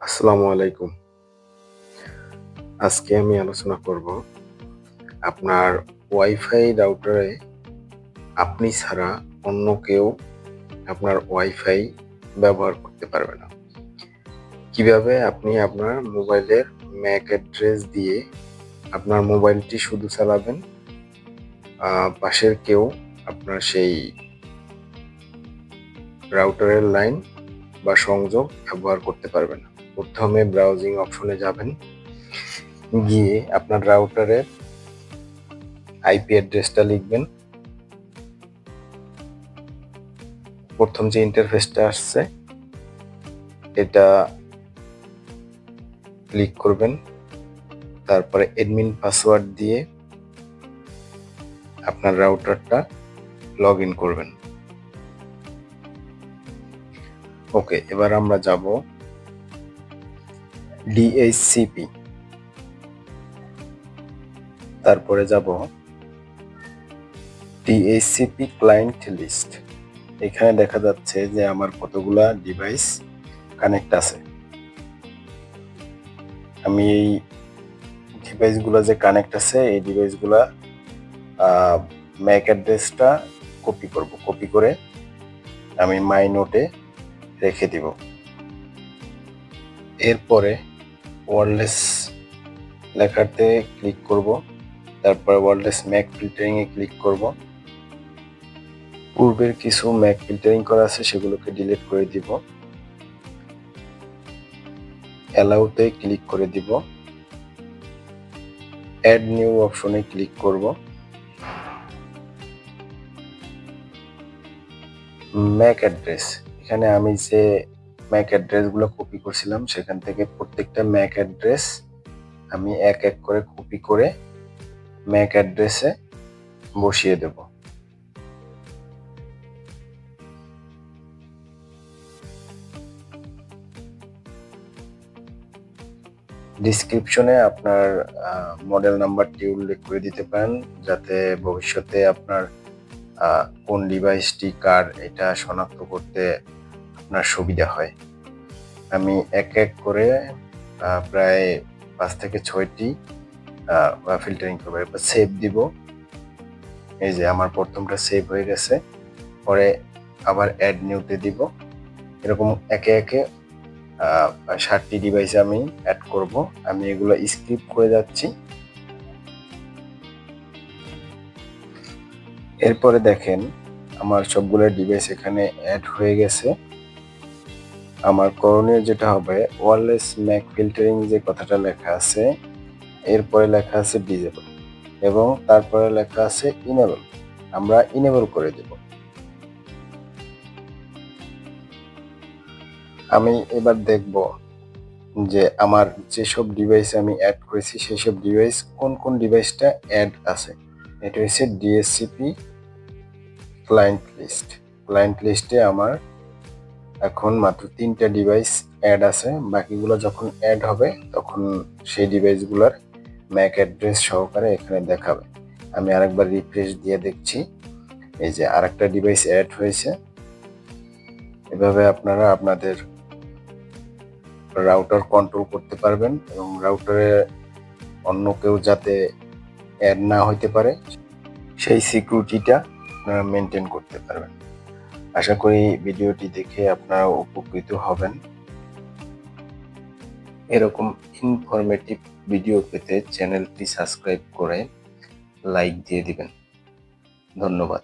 আসসালামু আলাইকুম। আজকে আমি আলোচনা করব আপনার ওয়াইফাই রাউটারে আপনি ছাড়া অন্য কেউ আপনার ওয়াইফাই ব্যবহার করতে পারবে না। কিভাবে আপনি আপনার মোবাইলের ম্যাক অ্যাড্রেস দিয়ে আপনার মোবাইলটি শুধু চালাবেন, পাশের কেউ আপনার সেই রাউটারের লাইন বা সংযোগ ব্যবহার করতে পারবে না। প্রথমে ব্রাউজিং অপশনে যাবেন, গিয়ে আপনার রাউটারের আইপি অ্যাড্রেসটা লিখবেন। প্রথম যে ইন্টারফেসটা আসছে এটা ক্লিক করবেন, তারপরে অ্যাডমিন পাসওয়ার্ড দিয়ে আপনার রাউটারটা লগ ইন করবেন। ওকে, এবার আমরা যাব ডিএইচসিপি, তারপরে যাব ডিএইচসিপি ক্লায়েন্ট লিস্ট। এখানে দেখা যাচ্ছে যে আমার কতগুলা ডিভাইস কানেক্ট আছে। আমি এই ডিভাইসগুলো যে কানেক্ট আছে এই ডিভাইসগুলা ম্যাক অ্যাড্রেসটা কপি করে আমি মাই নোটে রেখে দিব। এরপরে ওয়্যারলেস লেখাতে ক্লিক করব, তারপরে ওয়্যারলেস ম্যাক ফিল্টারিং এ ক্লিক করব। পূর্বের কিছু ম্যাক ফিল্টারিং করা আছে সেগুলোকে ডিলিট করে দিব। অ্যালাউতে ক্লিক করে দিব, অ্যাড নিউ অপশনে ক্লিক করব। ম্যাক অ্যাড্রেস, এখানে আমি যে ম্যাক অ্যাড্রেসগুলো কপি করছিলাম সেখান থেকে প্রত্যেকটা ম্যাক অ্যাড্রেস আমি এক এক করে কপি করে ম্যাক অ্যাড্রেসে বসিয়ে দেব। ডিসক্রিপশনে আপনার মডেল নাম্বারটি উল্লেখ করে দিতে পারেন, যাতে ভবিষ্যতে আপনার কোন ডিভাইসটি কার এটা শনাক্ত করতে আপনার সুবিধা হয়। আমি এক এক করে প্রায় 5 থেকে 6টি ফিল্টারিং করবো। এরপর সেভ দিব। এই যে আমার প্রথমটা সেভ হয়ে গেছে, পরে আবার অ্যাড নিউতে দিব। এরকম একে একে 7টি ডিভাইস আমি অ্যাড করব। আমি এগুলো স্কিপ করে যাচ্ছি। এরপরে দেখেন আমার সবগুলো ডিভাইস এখানে অ্যাড হয়ে গেছে। আমার করণীয় যেটা হবে, ওয়্যারলেস ম্যাক ফিল্টারিং যে কথাটা লেখা আছে এরপরে লেখা আছে ডিসেবল এবং তারপরে লেখা আছে ইনেবল। আমরা ইনেবল করে দেব। আমি এবার দেখব যে আমার যেসব ডিভাইস আমি অ্যাড করেছি সেসব ডিভাইস কোন কোন ডিভাইসটা অ্যাড আছে। এটা হচ্ছে ডিএসসিপি ক্লায়েন্ট লিস্ট। ক্লায়েন্ট লিস্টে আমার এখন মাত্র 3টা ডিভাইস অ্যাড আছে। বাকিগুলো যখন অ্যাড হবে তখন সেই ডিভাইসগুলোর ম্যাক অ্যাড্রেস সহকারে এখানে দেখাবে। আমি আরেকবার রিফ্রেশ দিয়ে দেখছি, এই যে আরেকটা ডিভাইস অ্যাড হয়েছে। এভাবে আপনারা আপনাদের রাউটার কন্ট্রোল করতে পারবেন এবং রাউটারে অন্য কেউ যাতে অ্যাড না হইতে পারে সেই সিকিউরিটিটা আপনারা মেনটেন করতে পারবেন। আশা করি ভিডিওটি দেখে আপনারা উপকৃত হবেন। এরকম ইনফরমেটিভ ভিডিও পেতে চ্যানেলটি সাবস্ক্রাইব করে লাইক দিয়ে দিবেন। ধন্যবাদ।